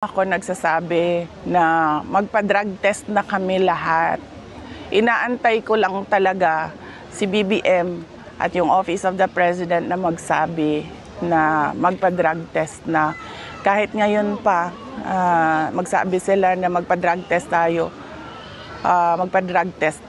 Ako nagsasabi na magpa-drug test na kami lahat. Inaantay ko lang talaga si BBM at yung Office of the President na magsabi na magpa-drug test na. Kahit ngayon pa, magsabi sila na magpa-drug test tayo. Magpa-drug test,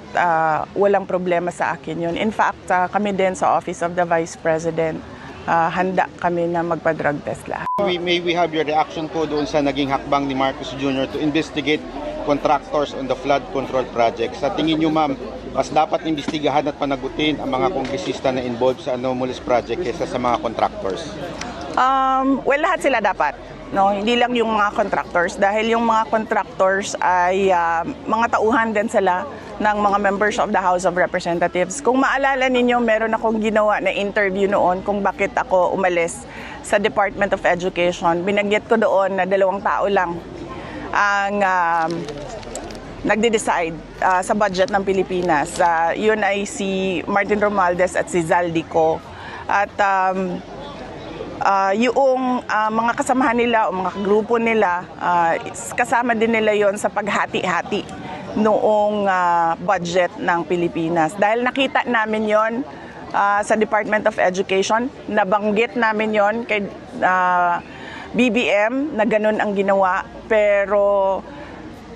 walang problema sa akin yun. In fact, kami din sa Office of the Vice President, handa kami na magpa-drug test lahat. May we have your reaction po doon sa naging hakbang ni Marcos Jr. to investigate contractors on the flood control project. Sa tingin niyo, ma'am, mas dapat imbestigahan at panagutin ang mga kongresista na involved sa anomalous project kaysa sa mga contractors? Well, lahat sila dapat. No, hindi lang yung mga contractors dahil yung mga contractors ay mga tauhan din sila ng mga members of the House of Representatives. Kung maalala ninyo, meron akong ginawa na interview noon kung bakit ako umalis sa Department of Education. Binagyat ko doon na 2 tao lang ang nagde-decide sa budget ng Pilipinas. Yun ay si Martin Romualdez at si Zaldico. At yung mga kasamahan nila o mga grupo nila, kasama din nila yon sa paghati-hati noong budget ng Pilipinas. Dahil nakita namin yon sa Department of Education, nabanggit namin yon kay BBM na ganun ang ginawa, pero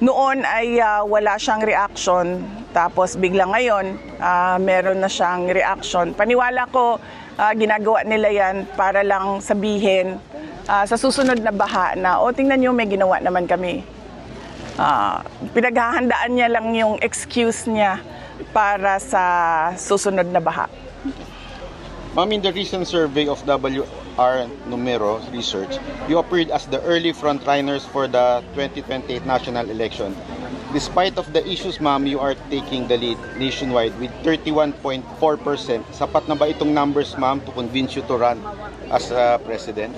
noon ay wala siyang reaction. Tapos bigla ngayon, meron na siyang reaction. Paniwala ko, ginagawa nila yan para lang sabihin sa susunod na baha na, tingnan nyo, may ginawa naman kami. Pinaghahandaan niya lang yung excuse niya para sa susunod na baha. Ma'am, in the recent survey of WR Numero Research, you appeared as the early frontrunners for the 2028 national election. Despite of the issues, ma'am, you are taking the lead nationwide with 31.4%. Sapat na ba itong numbers, ma'am, to convince you to run as president?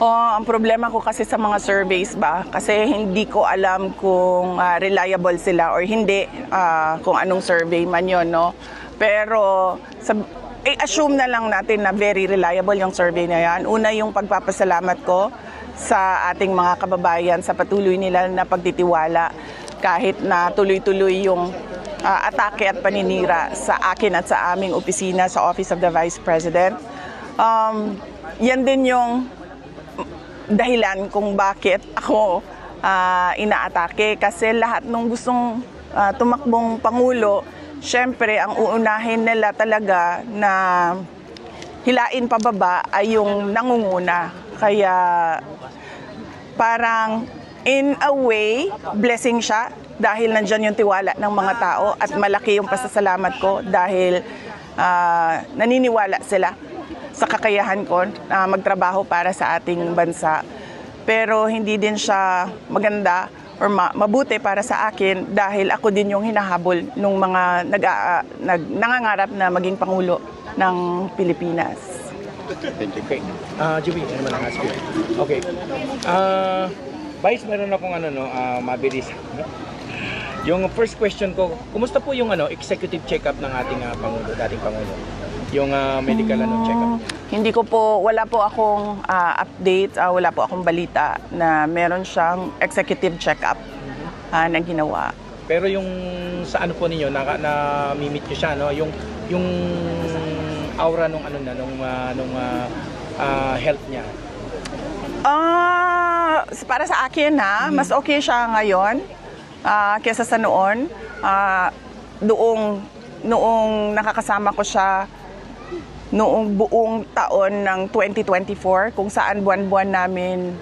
Ang problema ko kasi sa mga surveys ba, kasi hindi ko alam kung reliable sila or hindi, kung anong survey man yun, no? Pero assume na lang natin na very reliable yung survey na yan. Una, yung pagpapasalamat ko sa ating mga kababayan sa patuloy nila na pagtitiwala kahit na tuloy-tuloy yung atake at paninira sa akin at sa aming opisina sa Office of the Vice President. Yan din yung dahilan kung bakit ako inaatake, kasi lahat ng gustong tumakbong Pangulo, syempre ang uunahin nila talaga na hilain pababa ay yung nangunguna. Kaya parang in a way, blessing siya dahil nandyan yung tiwala ng mga tao at malaki yung pasasalamat ko dahil naniniwala sila sa kakayahan ko na magtrabaho para sa ating bansa. Pero hindi din siya maganda or mabuti para sa akin dahil ako din yung hinahabol ng mga nangangarap na maging Pangulo ng Pilipinas. Thank you. Okay. Juby, ano man ang ask you? Okay. Vice, meron akong mabilis. Yung first question ko, kumusta po yung executive check-up ng ating Pangulo, dating Pangulo? Yung medical check-up? Hindi ko po, wala po akong update, wala po akong balita na meron siyang executive check-up na ginawa. Pero yung sa po ninyo, na-meet nyo siya, no? Yung aura nung health niya? Para sa akin mas okay siya ngayon kaysa sa noon. Noong nakakasama ko siya noong buong taon ng 2024, kung saan buwan-buwan namin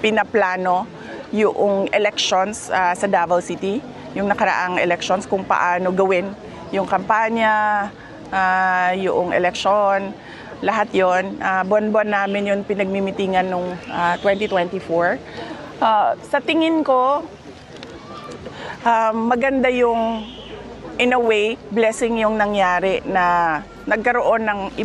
pinaplano yung elections sa Davao City, yung nakaraang elections, kung paano gawin yung kampanya, yung election, lahat yon, buwan-buwan namin yun pinagmimitingan nung 2024. Sa tingin ko, maganda yung, in a way, blessing yung nangyari na nagkaroon ng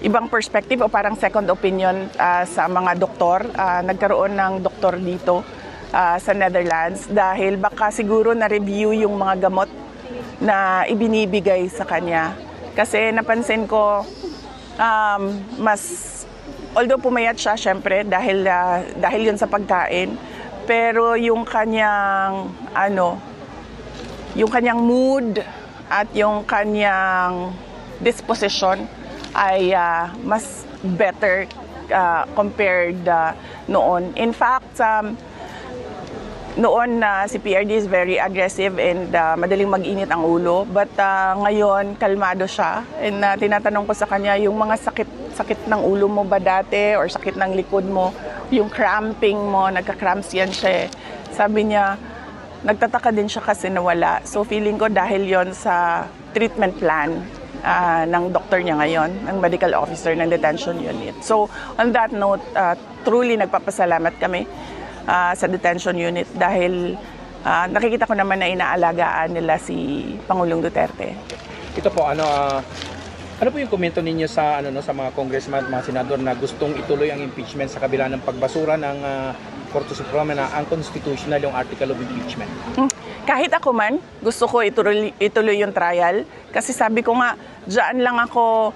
ibang perspective o parang second opinion sa mga doktor. Nagkaroon ng doktor dito sa Netherlands dahil baka siguro na-review yung mga gamot na ibinibigay sa kanya. Kasi napansin ko, mas although pumayat siya, syempre, dahil yun sa pagkain, pero yung kanyang, yung kanyang mood at yung kanyang disposition ay mas better compared noon. In fact, noon si PRD is very aggressive and madaling mag-init ang ulo. But ngayon, kalmado siya. And tinatanong ko sa kanya, yung mga sakit ng ulo mo ba dati or sakit ng likod mo, yung cramping mo, nagka-cramps yan siya eh. Sabi niya, nagtataka din siya kasi nawala. So feeling ko dahil yon sa treatment plan ng doktor niya ngayon, ng medical officer ng detention unit. So on that note, truly nagpapasalamat kami sa detention unit dahil nakikita ko naman na inaalagaan nila si Pangulong Duterte. Ito po, ano po yung komento ninyo sa sa mga congressman at mga senador na gustong ituloy ang impeachment sa kabila ng pagbasura ng Korte Suprema na unconstitutional yung article of impeachment? Kahit ako man, gusto ko ituloy yung trial kasi sabi ko nga, diyan lang ako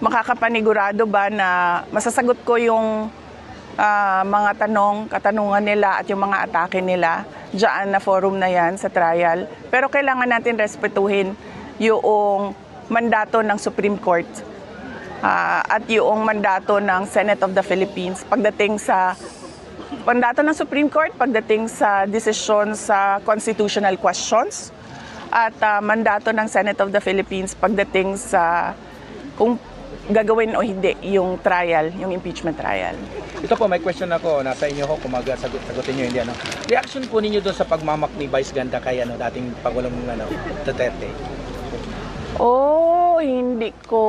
makakapanigurado ba na masasagot ko yung mga katanungan nila at yung mga atake nila diyan na forum na yan sa trial. Pero kailangan natin respetuhin yung mandato ng Supreme Court at yung mandato ng Senate of the Philippines pagdating sa mandato ng Supreme Court pagdating sa desisyon sa constitutional questions at mandato ng Senate of the Philippines pagdating sa kung gagawin o hindi yung trial, yung impeachment trial. Ito po, may question ako, nasa inyo ho, kung sagutin nyo, hindi Reaction po ninyo doon sa pagmamak ni Vice Ganda kay dating Pangulong Duterte? Hindi ko...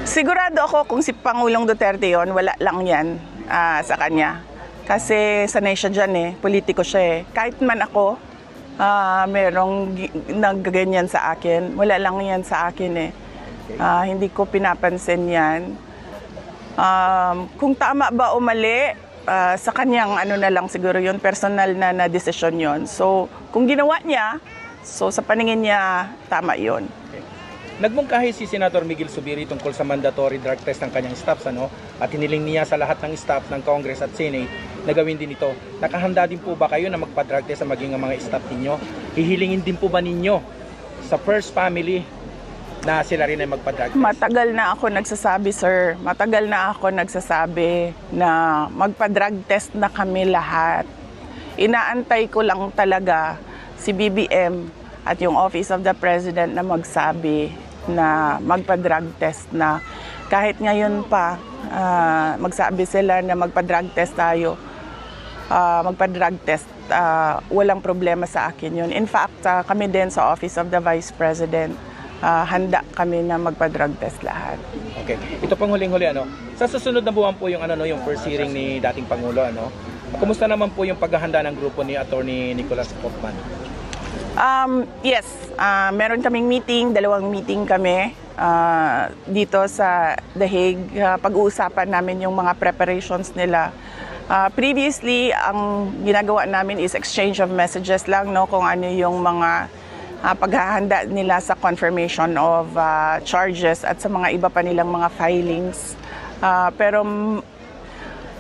Sigurado ako kung si Pangulong Duterte yon, wala lang yan sa kanya. Kasi sanay siya dyan eh, politiko siya eh. Kahit man ako, merong nagganyan sa akin. Wala lang yan sa akin eh. Hindi ko pinapansin yan. Kung tama ba o mali, sa kanyang na lang siguro yun, personal na desisyon yun. So, kung ginawa niya, so sa paningin niya, tama yun. Okay. Nagmungkahi si Senator Miguel Zubiri tungkol sa mandatory drug test ng kanyang staffs at hiniling niya sa lahat ng staff ng Congress at Senate na gawin din ito. Nakahanda din po ba kayo na magpa-drug test sa maging mga staff ninyo? Hihilingin din po ba ninyo sa first family na sila rin ay magpa-drug test? Matagal na ako nagsasabi, sir. Matagal na ako nagsasabi na magpa-drug test na kami lahat. Inaantay ko lang talaga si BBM at yung Office of the President na magsabi na magpa-drug test na. Kahit ngayon pa, magsabi sila na magpa-drug test tayo. Magpa-drug test, walang problema sa akin yun. In fact, kami din sa Office of the Vice President, handa kami na magpa-drug test lahat. Okay. Ito pang huling-huli sa susunod na buwan po yung yung first hearing ni dating Pangulo Kumusta naman po yung paghahanda ng grupo ni Attorney Nicolas Portman? Yes, meron kaming meeting, 2 meeting kami dito sa The Hague. Pag-uusapan namin yung mga preparations nila. Previously, ang ginagawa namin is exchange of messages lang kung ano yung mga paghahanda nila sa confirmation of charges at sa mga iba pa nilang mga filings. Pero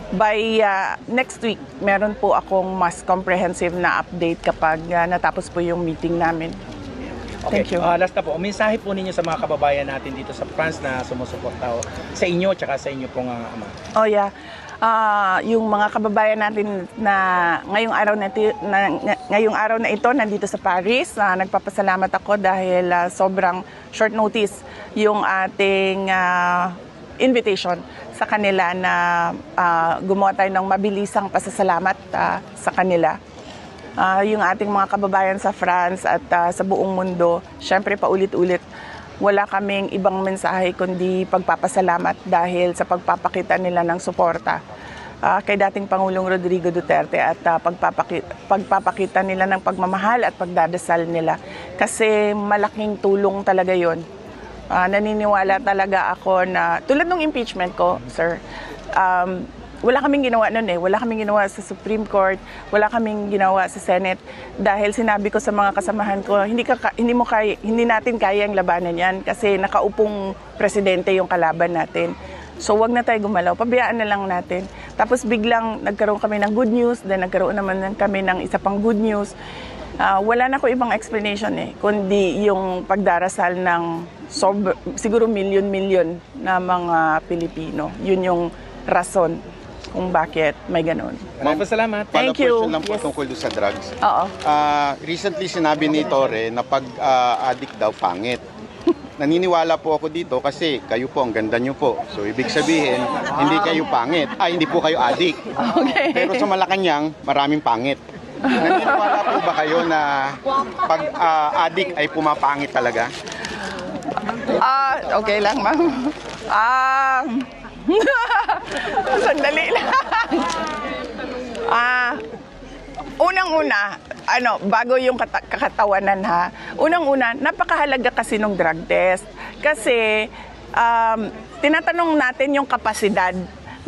by next week, meron po akong mas comprehensive na update kapag natapos po yung meeting namin. Okay. Thank you. Last na po, mensahe po ninyo sa mga kababayan natin dito sa France na sumusuporta sa inyo at sa inyo pong ama. Yung mga kababayan natin na ngayong araw na ito nandito sa Paris, nagpapasalamat ako dahil sobrang short notice yung ating invitation sa kanila na gumawa tayo ng mabilisang pasasalamat sa kanila. Yung ating mga kababayan sa France at sa buong mundo, syempre paulit-ulit, wala kaming ibang mensahe kundi pagpapasalamat dahil sa pagpapakita nila ng suporta kay dating Pangulong Rodrigo Duterte at pagpapakita nila ng pagmamahal at pagdadasal nila. Kasi malaking tulong talaga yon. Naniniwala talaga ako na tulad ng impeachment ko, sir, wala kaming ginawa noon eh. Wala kaming ginawa sa Supreme Court, wala kaming ginawa sa Senate dahil sinabi ko sa mga kasamahan ko, hindi natin kayang labanan yan kasi nakaupong presidente yung kalaban natin. So wag na tayo gumalaw, pabayaan na lang natin. Tapos biglang nagkaroon kami ng good news, then nagkaroon naman kami ng isa pang good news. Wala na ko ibang explanation eh, kundi yung pagdarasal ng siguro milyon-milyon na mga Pilipino. Yun yung rason kung bakit may ganun. Maraming salamat. Thank you. Question lang po Yes. tungkol doon sa drugs. Oo. Recently sinabi ni Torre na pag addict daw pangit. Naniniwala po ako dito kasi kayo po, ang ganda nyo po. So ibig sabihin, hindi kayo pangit. Hindi po kayo addict. Okay. Pero sa Malacanang, maraming pangit. Naniniwala po ba kayo na pag addict ay pumapangit talaga? Okay lang, ma'am. Sandali lang. Unang-una, bago yung kakatawanan ha. Unang-una, napakahalaga kasi ng drug test. Kasi tinatanong natin yung kapasidad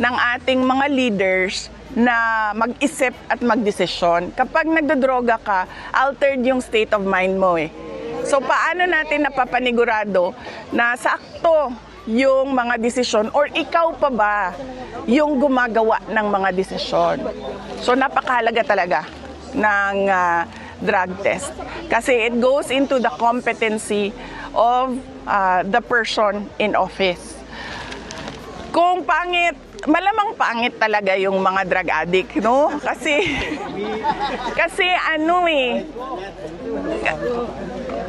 ng ating mga leaders na mag-isip at magdesisyon. Kapag nagdodroga ka, altered yung state of mind mo eh. So paano natin napapanigurado na sakto yung mga desisyon or ikaw pa ba yung gumagawa ng mga desisyon? So napakahalaga talaga ng drug test kasi it goes into the competency of the person in office. Kung pangit, malamang pangit talaga yung mga drug addict, no? Kasi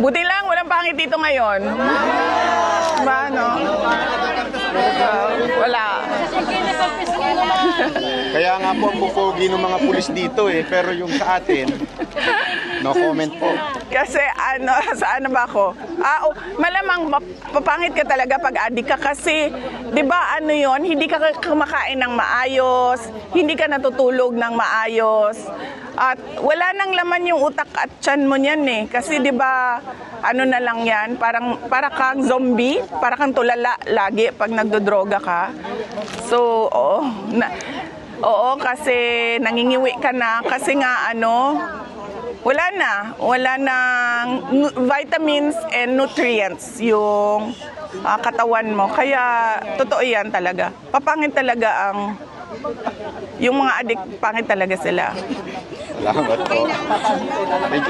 buti lang, walang pangit dito ngayon. Diba, no? Wala. Kaya nga po ang pupogi ng mga pulis dito eh. Pero yung sa atin, no comment po. Kasi saan ba ako? Malamang papangit ka talaga pag addict ka kasi, 'di ba yon, hindi ka kumakain ng maayos, hindi ka natutulog ng maayos. At wala nang laman yung utak at tiyan mo niyan eh. Kasi 'di ba na lang 'yan, para kang zombie, para kang tulala lagi pag nagdodroga ka. So, oo, kasi nangingiwi ka na kasi nga wala nang vitamins and nutrients yung katawan mo. Kaya totoo yan talaga. Papangit talaga yung mga addict, pangit talaga sila. Salamat po. Thank you.